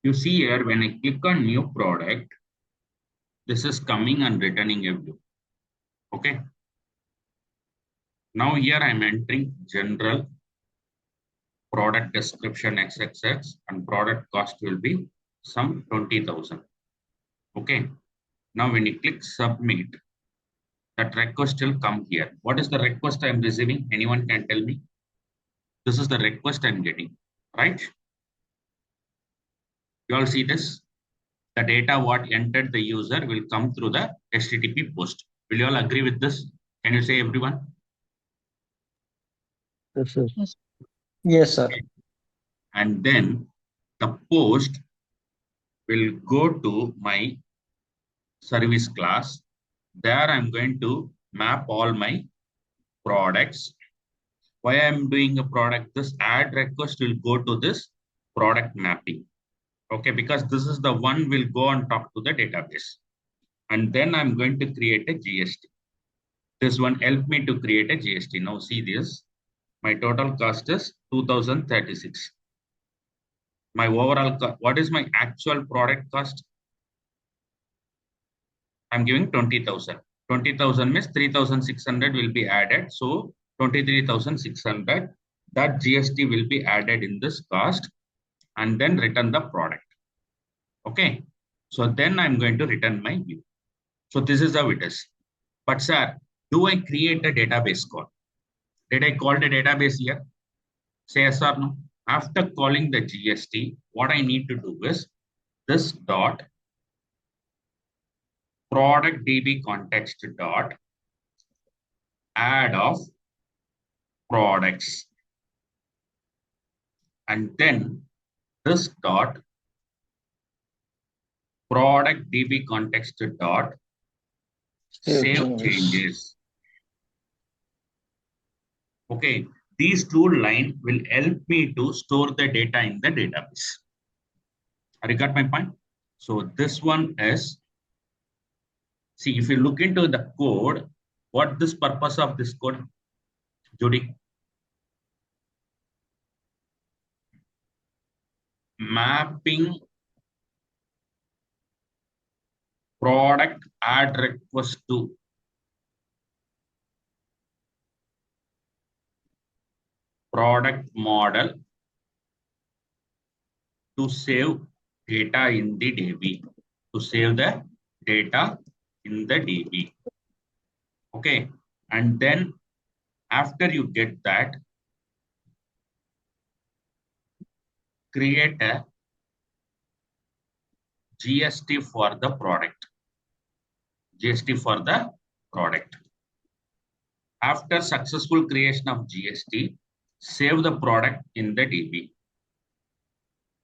You see here, when I click on new product, this is coming and returning a view. Okay. Now here I'm entering general, product description XXX, and product cost will be some 20,000. Okay. Now when you click submit, that request will come here. What is the request I'm receiving? Anyone can tell me? This is the request I'm getting, right? You all see this? The data what entered the user will come through the HTTP post. Will you all agree with this? Can you say everyone? Yes, sir. Yes. Yes, sir. And then the post will go to my service class. There I'm going to map all my products. Why I'm doing a product? This add request will go to this product mapping. Okay, because this is the one will go and talk to the database. And then I'm going to create a GST. This one helped me to create a GST. Now see this. My total cost is 2036. My overall cost, what is my actual product cost? I'm giving 20,000. 20,000 means 3,600 will be added. So 23,600. That GST will be added in this cost and then return the product. Okay. So then I'm going to return my view. So this is how it is. But sir, do I create a database call? Did I call the database here? Say yes or no. After calling the GST, what I need to do is this dot product DB context dot add of products. And then this dot product DB context dot Save save changes. changes. Okay, these two lines will help me to store the data in the database. You got my point? So this one is, see, if you look into the code, what this purpose of this code, Judy? Mapping product add request to product model to save data in the DB, to save the data in the DB. Okay, and then after you get that, create a GST for the product. GST for the product. After successful creation of GST, save the product in the DB.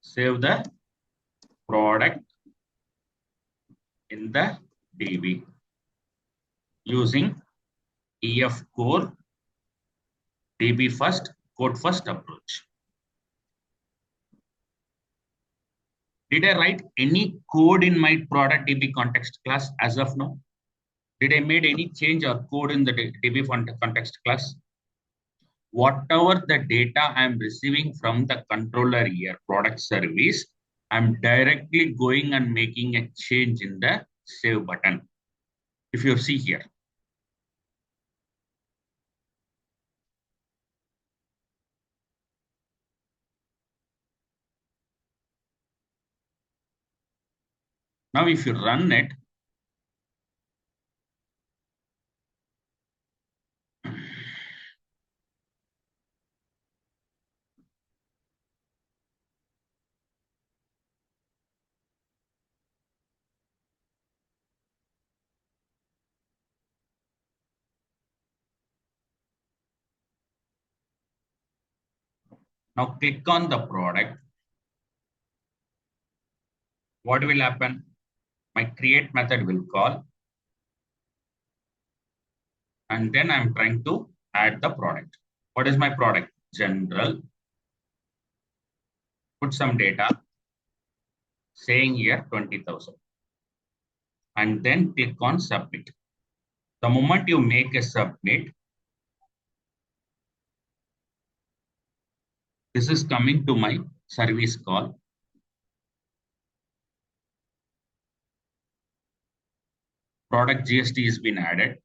Save the product in the DB using EF core DB first, code first approach. Did I write any code in my product DB context class as of now? Did I made any change or code in the DB context class? Whatever the data I'm receiving from the controller here, product service, I'm directly going and making a change in the save button. If you see here. Now, if you run it, now click on the product. What will happen? My create method will call. And then I'm trying to add the product. What is my product? General. Put some data saying here 20,000. And then click on submit. The moment you make a submit, this is coming to my service call. Product GST has been added.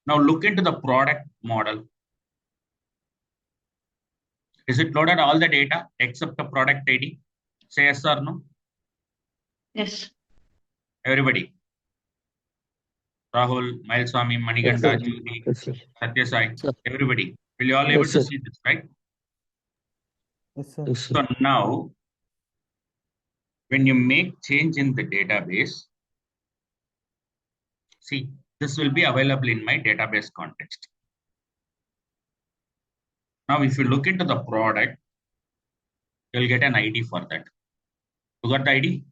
Now look into the product model. Is it loaded all the data except the product ID? Say yes or no. Yes. Everybody. Rahul, Mailswamy, Yes, Maniganda, sir. Judy, Yes, sir. Satya Sai, Sir. everybody. Will you all Yes, able to sir. see this, right? Yes, sir. Yes, sir. So now, when you make change in the database, see, this will be available in my database context. Now, if you look into the product, you'll get an ID for that. You got the ID?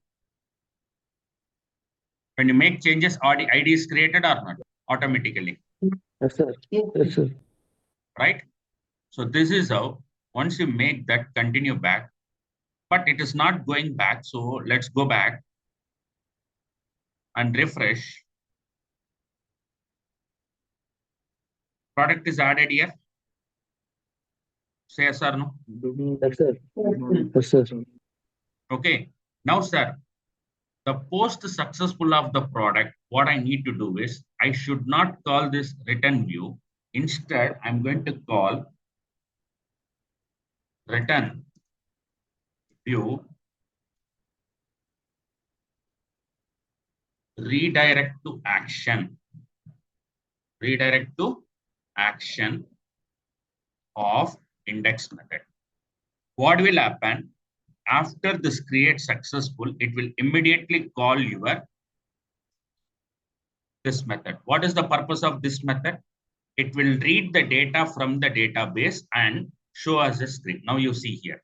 When you make changes, ID is created or not? Automatically, Yes, sir. Yes, sir. right? So this is how, once you make that, continue back, but it is not going back. So let's go back and refresh. Product is added here. Say yes or no? Yes, sir. Yes, sir. Okay. Now, sir, the post successful of the product, what I need to do is, I should not call this return view. Instead, I'm going to call return view redirect to action. Redirect to action of index method. What will happen after this create successful? It will immediately call your this method. What is the purpose of this method? It will read the data from the database and show us a screen. Now you see here.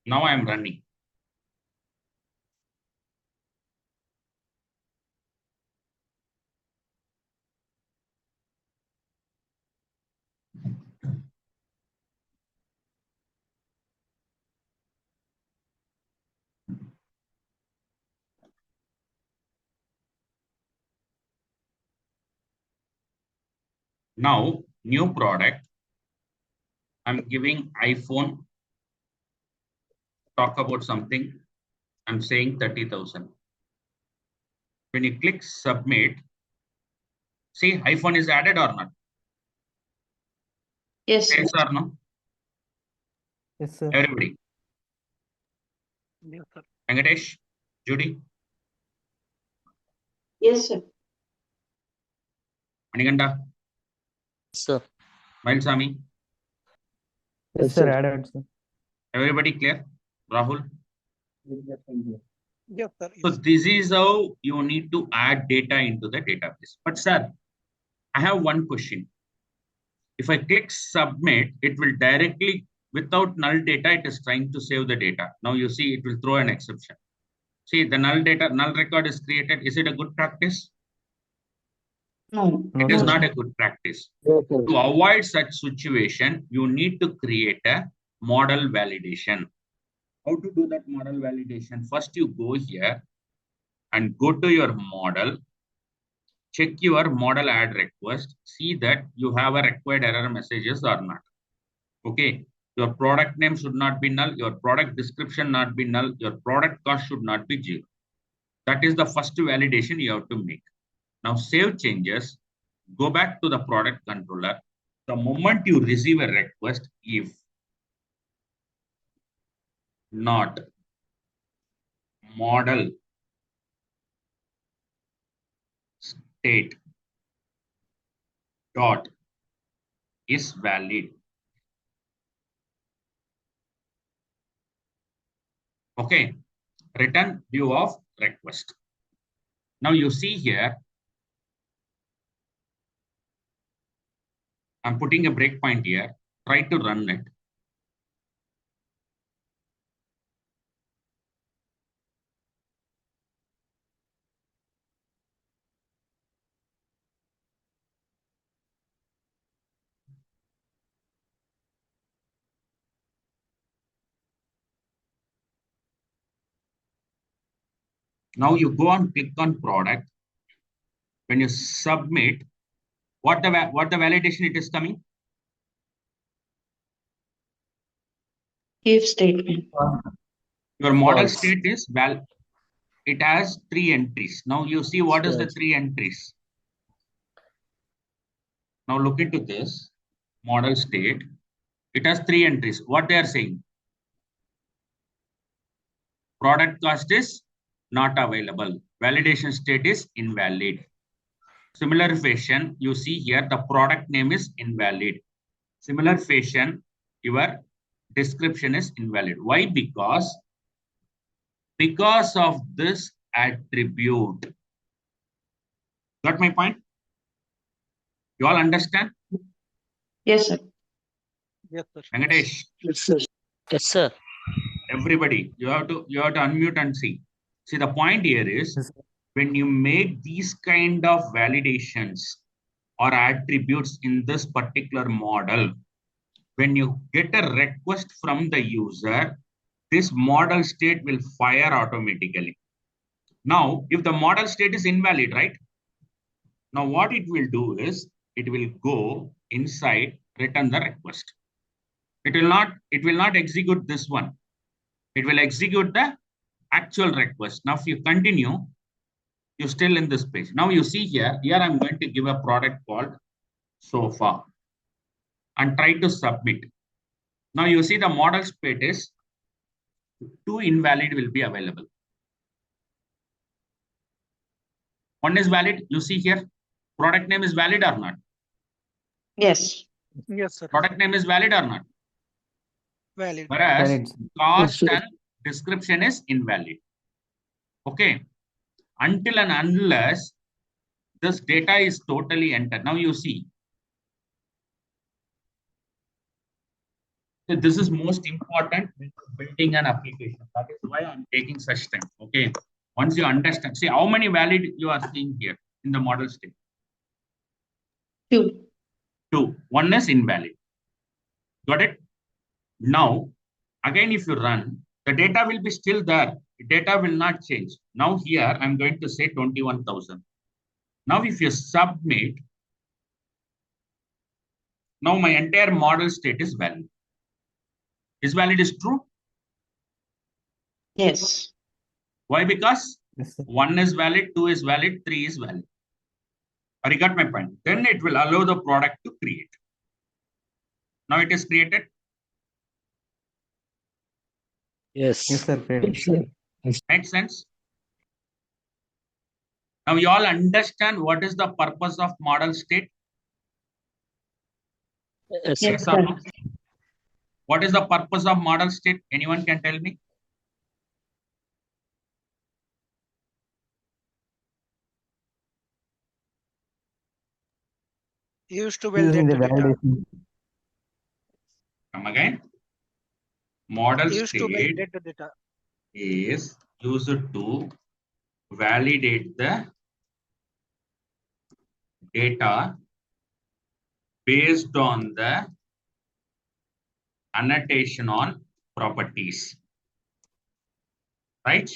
Now I am running. Now, new product. I'm giving iPhone. Talk about something. I'm saying 30,000. When you click submit, see iPhone is added or not? Yes. Yes or no? Yes, sir. Everybody. Yes, sir. Venkatesh, Judy, Yes, sir. Maniganda, Sir. Mailswamy. Yes, Yes, sir. sir. Added, sir. Everybody clear? Rahul. Yes, sir. So this is how you need to add data into the database. But sir, I have one question. If I click submit, it will directly, without null data, it is trying to save the data. Now you see it will throw an exception. See, the null data, null record is created. Is it a good practice? No. No, It is sir. not a good practice. Yes, sir. To avoid such situation, you need to create a model validation. How to do that model validation? First, you go here and go to your model, check your model add request, see that you have a required error messages or not. Okay, your product name should not be null, your product description not be null, your product cost should not be zero. That is the first validation you have to make. Now save changes, go back to the product controller. The moment you receive a request, if not model state dot is valid. Okay, return view of request. Now you see here, I'm putting a breakpoint here. Try to run it. Now you go and click on product. When you submit, what the validation it is coming? If statement. Your model False. state is it has 3 entries. Now you see what is the Yes. 3 entries. Now look into this model state. It has 3 entries. What they are saying? Product cost is not available. Validation state is invalid. Similar fashion, you see here the product name is invalid. Similar fashion, your description is invalid. Why? Because of this attribute. Got my point? You all understand? Yes, sir. Yes, sir. Venkatesh, Yes, sir. Yes, sir. everybody, you have to unmute and see. See, the point here is Yes, sir. when you make these kind of validations or attributes in this particular model, when you get a request from the user, this model state will fire automatically. Now, if the model state is invalid, right? Now, what it will do is it will go inside, return the request. It will not execute this one. It will execute the actual request. Now, if you continue, you're still in this page. Now you see here I'm going to give a product called sofa and try to submit. Now you see the model state is 2 invalid will be available. One is valid. You see here, product name is valid or not? Yes. Yes, sir. Product name is valid or not? Valid. Whereas Valid. cost Yes, sir. and description is invalid. Okay. Until and unless this data is totally entered. Now you see. So this is most important when building an application. That is why I'm taking such time. Okay. Once you understand, see how many valid you are seeing here in the model state. 2. 2. One is invalid. Got it? Now, again, if you run, the data will be still there. The data will not change. Now here, I'm going to say 21,000. Now, if you submit, now my entire model state is valid. Is valid is true? Yes. Why? Because Yes, sir. 1 is valid, 2 is valid, 3 is valid. Or you got my point? Then it will allow the product to create. Now it is created. Yes. Yes, sir. Valid. Yes, sir. Makes sense? Now you all understand what is the purpose of model state? Yes, sir. Yes, Yes or sir. no? What is the purpose of model state? Anyone can tell me? Used to Using validate the the data. validation. Come again. Model Used to state validate the data. is used to validate the data based on the annotation on properties. Right?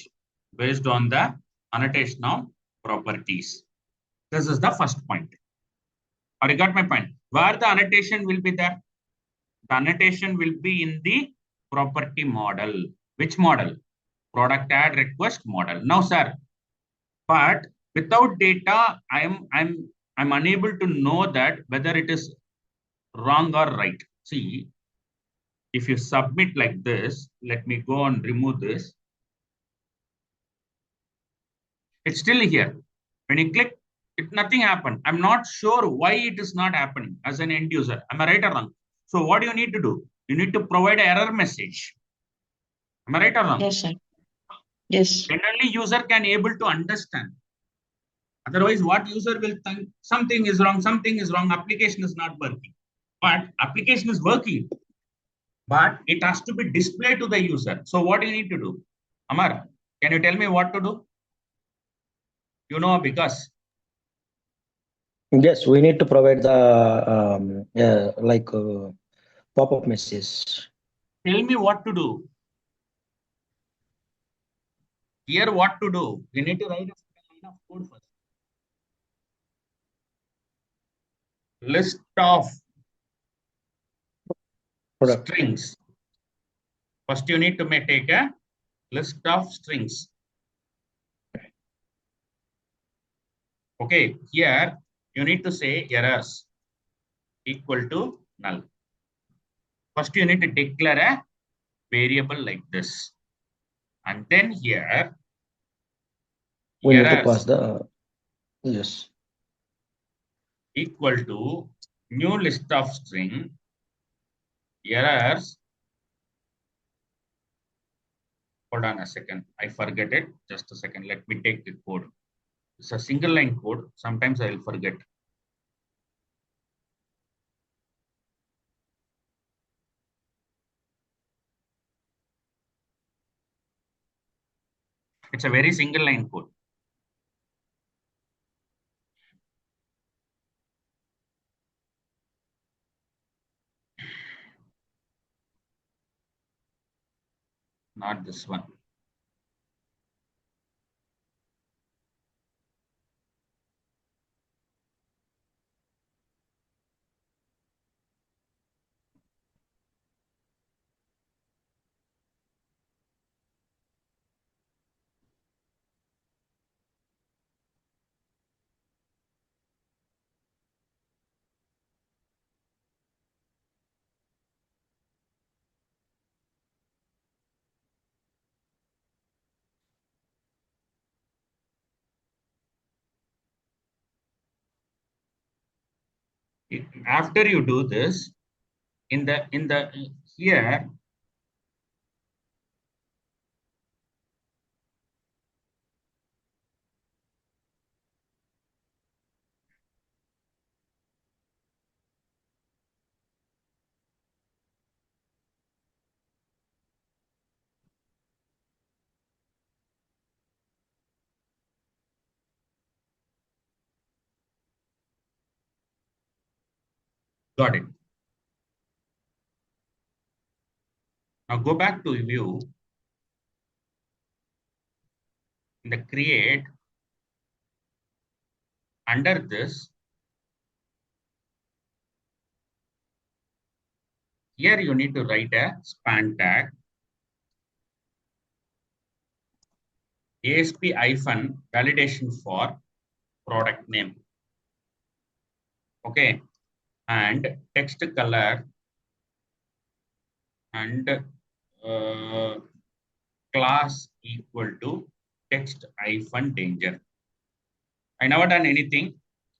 Based on the annotation of properties. This is the first point. Or you got my point? Where the annotation will be there? The annotation will be in the property model. Which model? Product add request model. Now, sir, but without data, I'm unable to know that whether it is wrong or right. See, if you submit like this, let me go and remove this. It's still here. When you click, nothing happened. I'm not sure why it is not happening as an end user. Am I right or wrong? So what do you need to do? You need to provide an error message. Am I right or wrong? Yes, sir. Yes. Then only user can able to understand. Otherwise, what user will think something is wrong, application is not working. But application is working, but it has to be displayed to the user. So what do you need to do? Amar, can you tell me what to do? You know, because Yes, we need to provide the pop-up message. tell me what to do. Here, what to do? We need to write a line of code first. List of Product. strings. First, you need to take a list of strings. Okay, here you need to say errors equal to null. First, you need to declare a variable like this. And then here, We need to errors pass the yes. equal to new list of string errors. Hold on a second. I forget it. Just a second. Let me take the code. It's a single line code. Sometimes I will forget. It's a very single line code. Not this one. After you do this, in the here, got it. Now go back to view. In the create, under this, here you need to write a span tag ASP hyphen validation for product name. Okay, and text color and class equal to text hyphen danger. I never done anything.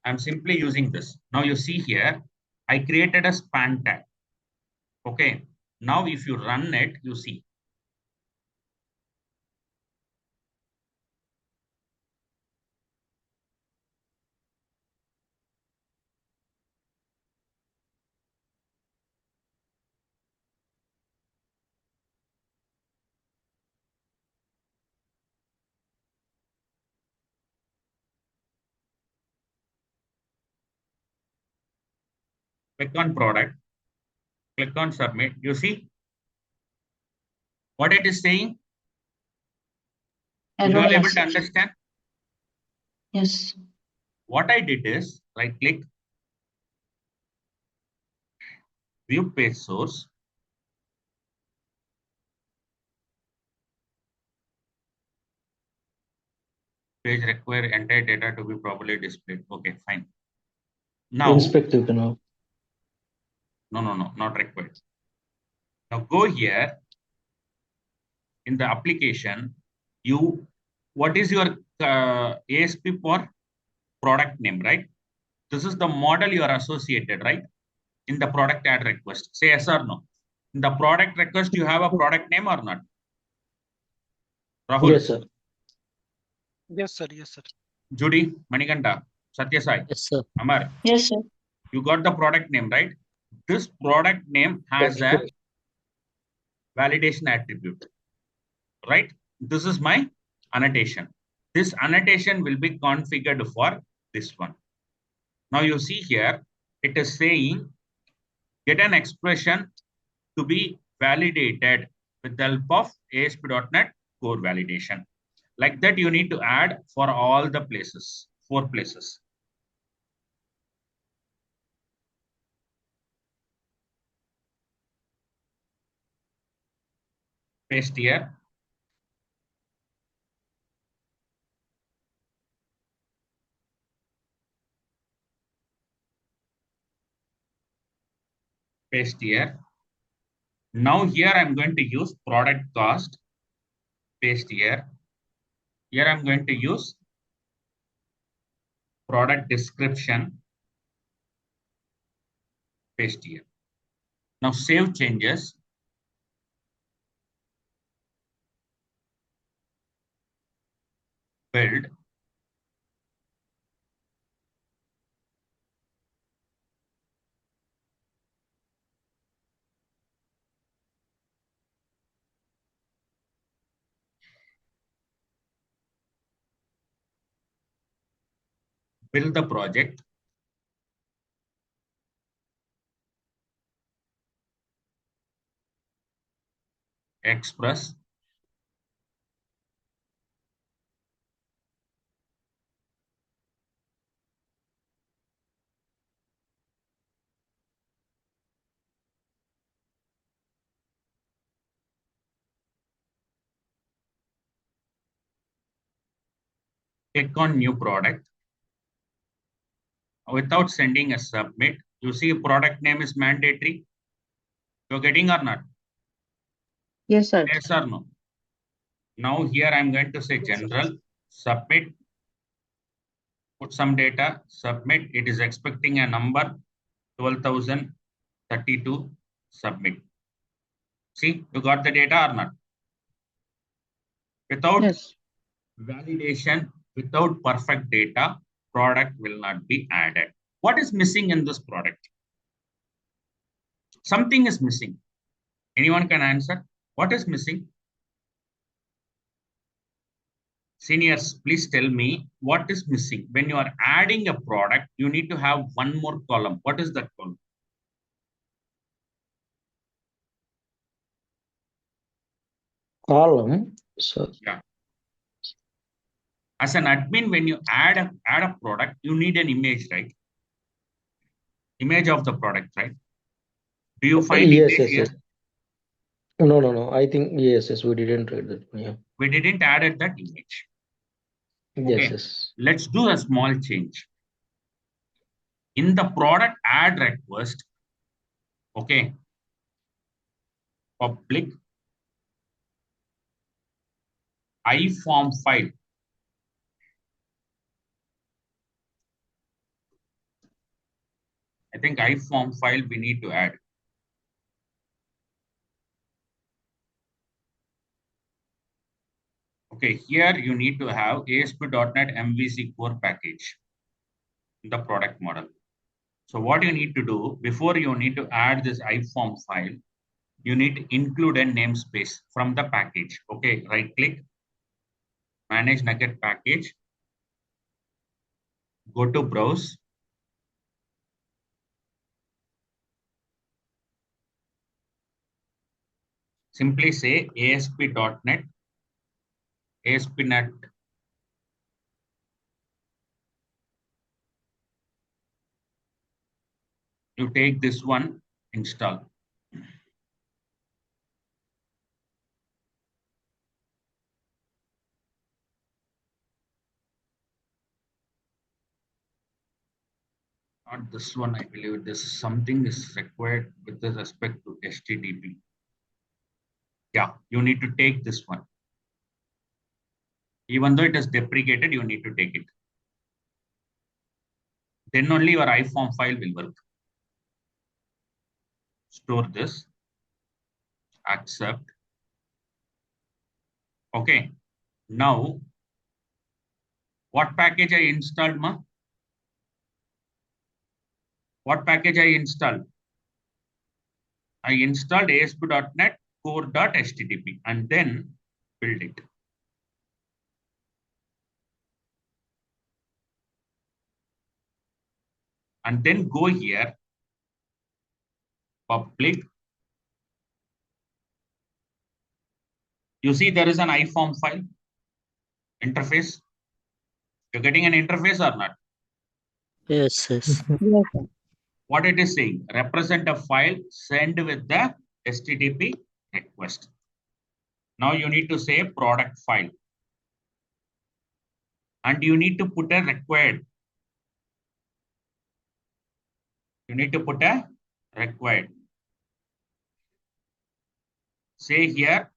I'm simply using this. Now you see here, I created a span tag. Okay. Now if you run it, you see. Click on product, click on submit. You see what it is saying? You Error all able to message. understand? Yes. What I did is right click, view page source. Page require entire data to be properly displayed. Okay, fine. Now, Inspective now. no, not required. Now go here in the application. What is your ASP for product name, right? This is the model you are associated, right? In the product add request, say yes or no. In the product request, you have a product name or not? Rahul, Yes, sir. Yes, sir. Yes, sir. Judy, Manikanda, Satya Sai, Yes, sir. Amar, Yes, sir. you got the product name, right? This product name has a validation attribute, right? This is my annotation. This annotation will be configured for this one. Now you see here, it is saying get an expression to be validated with the help of ASP.NET Core validation. Like that, you need to add for all the places, 4 places. paste here. Paste here. Now here I'm going to use product cost. Paste here. Here I'm going to use product description. Paste here. Now save changes. Build. Build the project. Express. Click on new product. Without sending a submit, you see product name is mandatory. You're getting or not? Yes, sir. Yes or no? Now here I'm going to say general, submit, put some data, submit. It is expecting a number 12,032, submit. See, you got the data or not? Without Yes. validation, without perfect data, product will not be added. What is missing in this product? Something is missing. Anyone can answer? What is missing? Seniors, please tell me what is missing. When you are adding a product, you need to have one more column. What is that column? Column. So Yeah. As an admin, when you add a product, you need an image, right? Image of the product, right? Do you find yes, image yes, here? yes. No. I think yes. We didn't read that. Yeah. We didn't add that image. Yes, Okay. yes. Let's do a small change. In the product add request, okay, public iForm file. I think iForm file we need to add. Okay, here you need to have ASP.NET MVC core package in the product model. So what you need to do, before you need to add this iForm file, you need to include a namespace from the package. Okay, right click, manage Nugget package, go to browse. Simply say ASP.NET, ASP.NET. You take this one, install. Not this one, I believe this is something is required with respect to HTTP. Yeah, you need to take this one. Even though it is deprecated, you need to take it. Then only your iForm file will work. Store this, accept. Okay, now what package I installed, ma? What package I installed? I installed ASP.NET core.http and then build it. And then go here, public. You see there is an iForm file interface. You're getting an interface or not? Yes, yes. Yes, sir. What it is saying, represent a file, send with the HTTP request. Now you need to say product file. And you need to put a required. You need to put a required. Say here,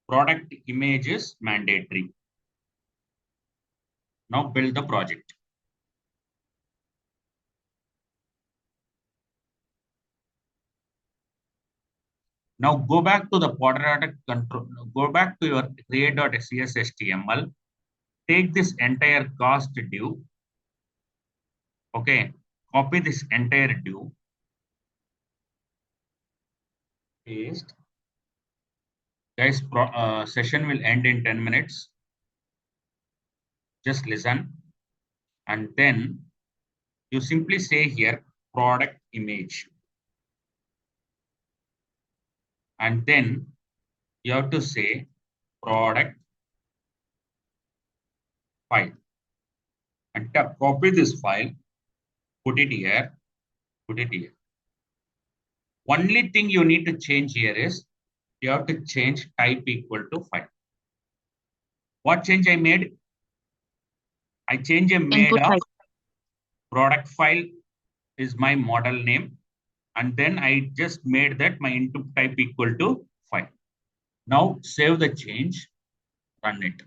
product image is mandatory. Now build the project. Now go back to the product control. Go back to your create.cshtml. Take this entire cost div. Okay. Copy this entire div. Paste. Guys, session will end in 10 minutes. Just listen. And then you simply say here product image. And then you have to say product file. And copy this file, put it here, put it here. Only thing you need to change here is you have to change type equal to file. What change I made? I change a made Input of type. product file is my model name. And then I just made that my input type equal to file. Now save the change, run it.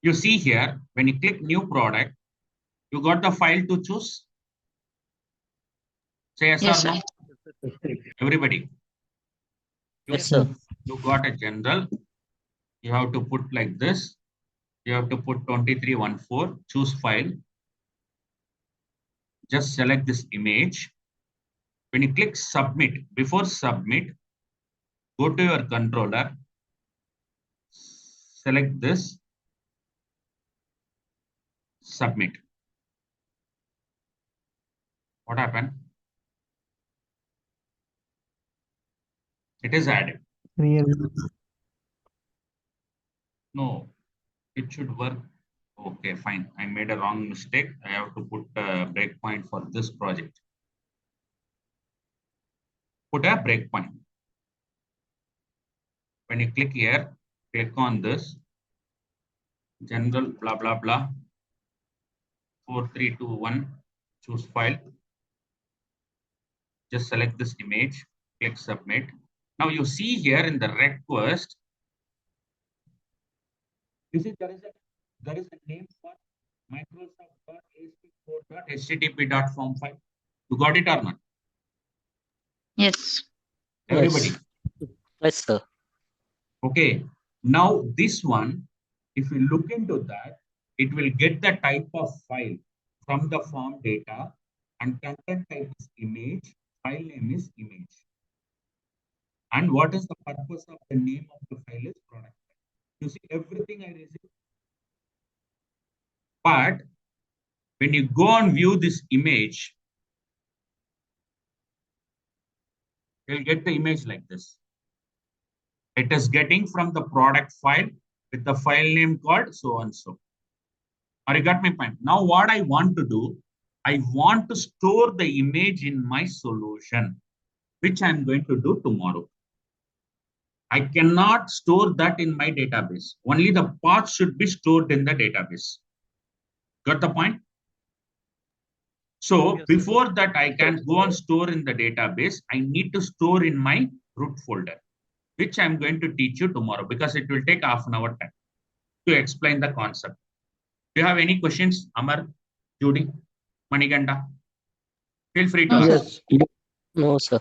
You see here, when you click new product, you got the file to choose. Say yes, Yes, or sir. no? Everybody. Yes, sir. You got a general. You have to put like this. You have to put 2314, choose file. Just select this image. When you click submit, before submit, go to your controller, select this, submit. What happened? It is added. No, it should work. Okay, fine. I made a wrong mistake. I have to put a breakpoint for this project. Put a breakpoint. When you click here, click on this, general, blah, blah, blah, 4321, choose file. Just select this image, click submit. Now you see here in the request, you see there is a name for Microsoft.http.form file. You got it or not? Yes. Everybody. Yes, sir. Okay. Now this one, if you look into that, it will get the type of file from the form data, and content type is image, file name is image. And what is the purpose of the name of the file is product. You see everything I received. But when you go and view this image, you'll get the image like this. It is getting from the product file with the file name called so and so. Or you got my point? Now what I want to do, I want to store the image in my solution, which I'm going to do tomorrow. I cannot store that in my database. Only the path should be stored in the database. Got the point? So Yes, before that I can go and store in the database, I need to store in my root folder, which I'm going to teach you tomorrow because it will take half an hour time to explain the concept. Do you have any questions, Amar, Judy, Maniganda? Feel free to ask. Yes. No, sir.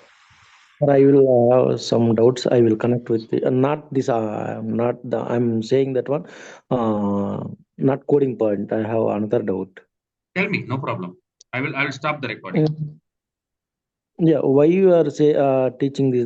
I will have some doubts. I will connect with the, not this. Not the. I'm saying that one. Not coding point. I have another doubt. Tell me, no problem. I will stop the recording. Yeah. Why you are teaching this?